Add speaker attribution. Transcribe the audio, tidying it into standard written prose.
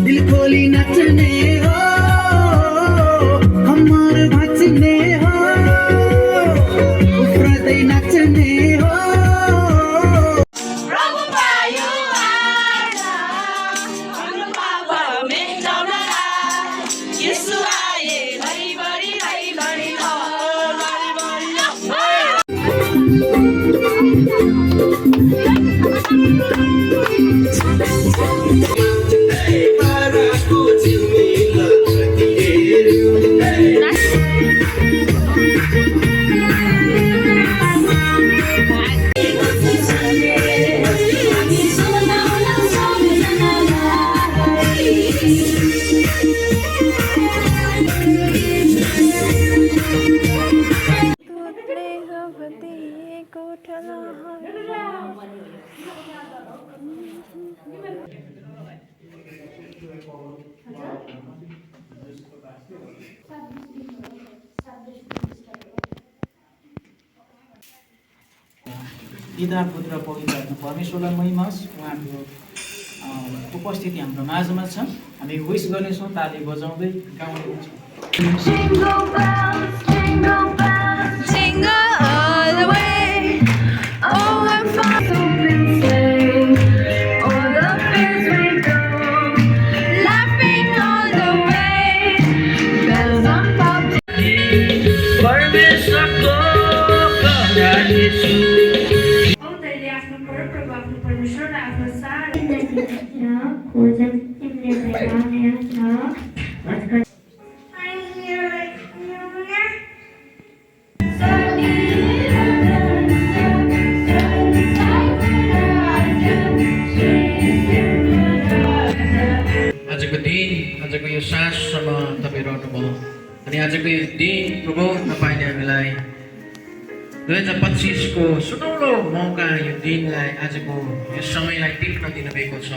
Speaker 1: दिल खोली नाचने हो हमार भाचने हो उफ्रदै नाचने हो
Speaker 2: पिता पुत्र पवित्र आत्मा परमेश्वरलाई महिमा होस्। उहाँको उपस्थिति हाम्रो माझमा छ। हामी विश गर्नेछौँ, ताली बजाउँदै गाउने छौँ।
Speaker 3: आजको दिन आजको यो साँझसम्म तपाईँ रहनुभयो अनि आजको यो दिन प्रभु तपाईँले हामीलाई 2025 को सुनौलो मौका यो दिनलाई आजको यो समयलाई टिप्न दिनुभएको छ।